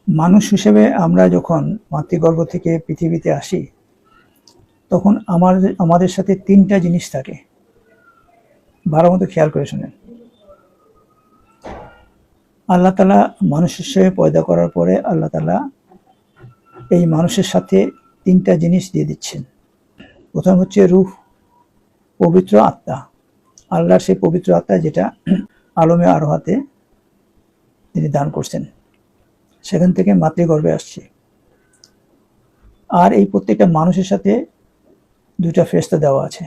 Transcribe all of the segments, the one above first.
মানুষ হিসেবে আমরা যখন মাতৃগর্ভ থেকে পৃথিবীতে আসি, তখন আমাদের সাথে তিনটা জিনিস থাকে। ভালো মতো খেয়াল করে শুনেন। আল্লাহ তাআলা মানুষ হিসেবে পয়দা করার পরে আল্লাহ তাআলা এই মানুষের সাথে তিনটা জিনিস দিয়ে দিচ্ছেন। প্রথম হচ্ছে রূহ, পবিত্র আত্মা। আল্লাহর সেই পবিত্র আত্মা যেটা আলমে আরোহাতে তিনি দান করছেন, সেখান থেকে মাতৃগর্ভে আসছে। আর এই প্রত্যেকটা মানুষের সাথে দুটা ফেরেশতা দেওয়া আছে।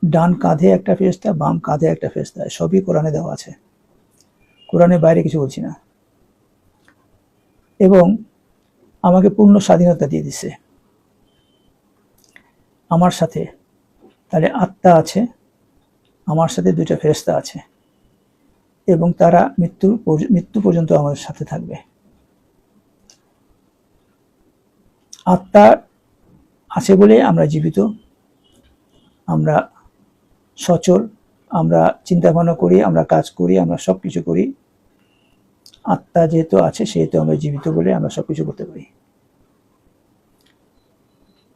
ডান কাঁধে একটা ফেরেশতা, বাম কাঁধে একটা ফেরেশতা। সবই কোরআনে দেওয়া আছে, কোরআনের বাইরে কিছু বলছি না। এবং আমাকে পূর্ণ স্বাধীনতা দিয়ে দিছে আমার সাথে। তাহলে আত্মা আছে, আমার সাথে দুইটা ফেরেশতা আছে, এবং তারা মৃত্যু পর্যন্ত আমাদের সাথে থাকবে। আত্মা আছে বলে আমরা জীবিত, আমরা সচল, আমরা চিন্তা ভাবনা করি, আমরা কাজ করি, আমরা সব কিছু করি। আত্মা যেহেতু আছে সেহেতু আমরা জীবিত বলে আমরা সব কিছু করতে পারি।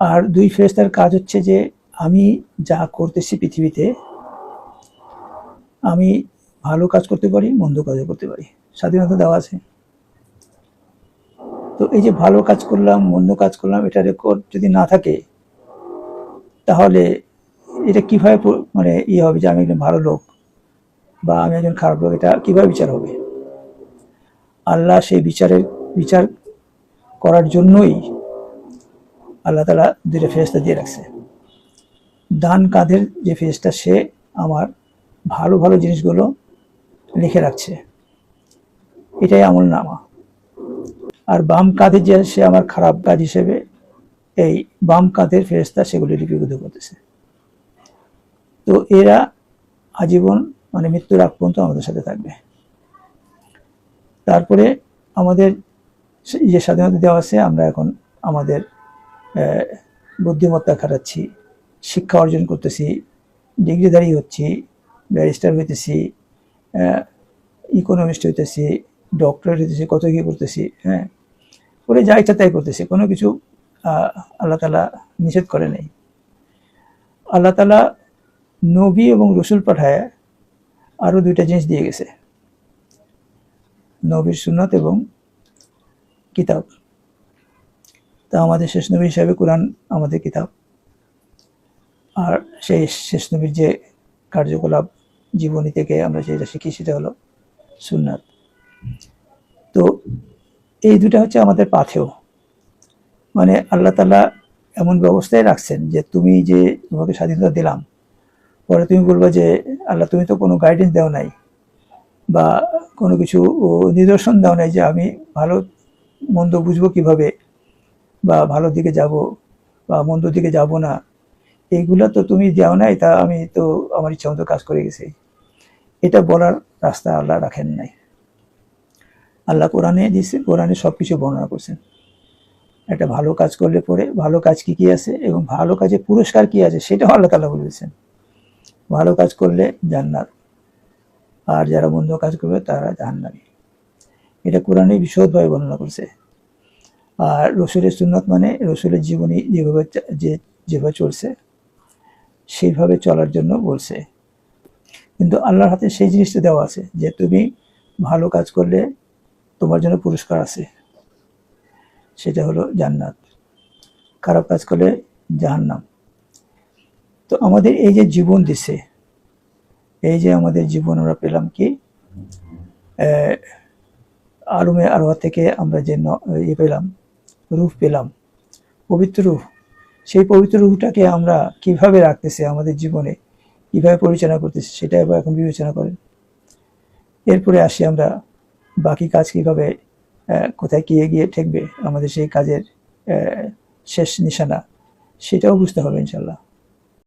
আর দুই ফেরেশতার কাজ হচ্ছে যে আমি যা করতেছি পৃথিবীতে, আমি ভালো কাজ করতে পারি, মন্দ কাজও করতে পারি, স্বাধীনতা দেওয়া আছে। তো এই যে ভালো কাজ করলাম, মন্দ কাজ করলাম, এটা রেকর্ড যদি না থাকে, তাহলে এটা কিভাবে মানে হবে যে আমি একজন ভালো লোক বা আমি একজন খারাপ লোক, এটা কিভাবে বিচার হবে? আল্লাহ সেই বিচার করার জন্যই আল্লাহ তাআলা দুইটা ফেরেশতা দিয়ে রাখছে। ডান কাঁধের যে ফেরেশতা, সে আমার ভালো ভালো জিনিসগুলো লিখে রাখছে, এটাই আমলনামা। আর বাম কাঁধে যে, সে আমার খারাপ কাজ হিসেবে এই বাম কাঁধের ফেরেশতা সেগুলি লিপিবদ্ধ করতেছে। তো এরা আজীবন, মানে মৃত্যুর আগ পর্যন্ত আমাদের সাথে থাকবে। তারপরে আমাদের যে স্বাধীনতা দেওয়া আছে, আমরা এখন আমাদের বুদ্ধিমত্তা খাটাচ্ছি, শিক্ষা অর্জন করতেছি, ডিগ্রিধারী হচ্ছি, ব্যারিস্টার হইতেছি, ইকোনমিস্ট হইতেছি, ডক্টরেট হইতেছি, কত কি করতেছি। হ্যাঁ, করে যা ইচ্ছা তাই করতেছি, কোনো কিছু আল্লাহ তাআলা নিষেধ করে নেই। আল্লাহ তাআলা নবী এবং রসুল পাঠায় আরো দুইটা জিনিস দিয়ে গেছে, নবীর সুন্নাত এবং কিতাব। তা আমাদের শেষ নবী হিসাবে কোরআন আমাদের কিতাব, আর সেই শেষ নবীর যে কার্যকলাপ জীবনী থেকে আমরা যেটা শিখি সেটা হলো সুন্নাত। তো এই দুটা হচ্ছে আমাদের পাথেয়। মানে আল্লাহ তাআলা এমন ব্যবস্থায় রাখছেন যে তুমি যে, তোমাকে স্বাধীনতা দিলাম, পরে তুমি বলবে যে আল্লাহ তুমি তো কোনো গাইডেন্স দাও নাই বা কোনো কিছু নিদর্শন দাও নাই যে আমি ভালো মন্দ বুঝবো কিভাবে, বা ভালো দিকে যাব বা মন্দ দিকে যাব না, এইগুলো তো তুমি দাও নাই, তা আমি তো আমার ইচ্ছা মতো কাজ করে গেছি। এটা বলার রাস্তা আল্লাহ রাখেন নাই। আল্লাহ কোরআনে দিচ্ছে, কোরআনে সব কিছু বর্ণনা করছেন। একটা ভালো কাজ করলে পরে ভালো কাজ কি কি আছে এবং ভালো কাজে পুরস্কার কি আছে সেটাও আল্লাহ তাআলা বলেছেন। ভালো কাজ করলে জান্নাত, আর যারা মন্দ কাজ করবে তারা জাহান্নামী। এটা কোরআনে বিশদভাবে বর্ণনা করছে। আর রসুলের সুন্নাত মানে রসুলের জীবনী যেভাবে চলছে সেইভাবে চলার জন্য বলছে। কিন্তু আল্লাহর হাতে সেই জিনিসটা দেওয়া আছে যে তুমি ভালো কাজ করলে তোমার জন্য পুরস্কার আছে, সেটা হলো জান্নাত। খারাপ কাজ করলে জাহান্নাম। তো আমাদের এই যে জীবন দিছে, এই যে আমাদের জীবন আমরা পেলাম কি, আলমে আরওয়াহ থেকে আমরা যে পেলাম, রূহ পেলাম, পবিত্র রূহ। সেই পবিত্র রূহটাকে আমরা কিভাবে রাখতেছি আমাদের জীবনে, কিভাবে পরিচালনা করতেছি, সেটা এবার এখন বিবেচনা করেন। এরপরে আসি আমরা বাকি কাজ কিভাবে, কোথায় কি এগিয়ে ঠেকবে আমাদের সেই কাজের শেষ নিশানা, সেটাও বুঝতে হবে ইনশাল্লাহ।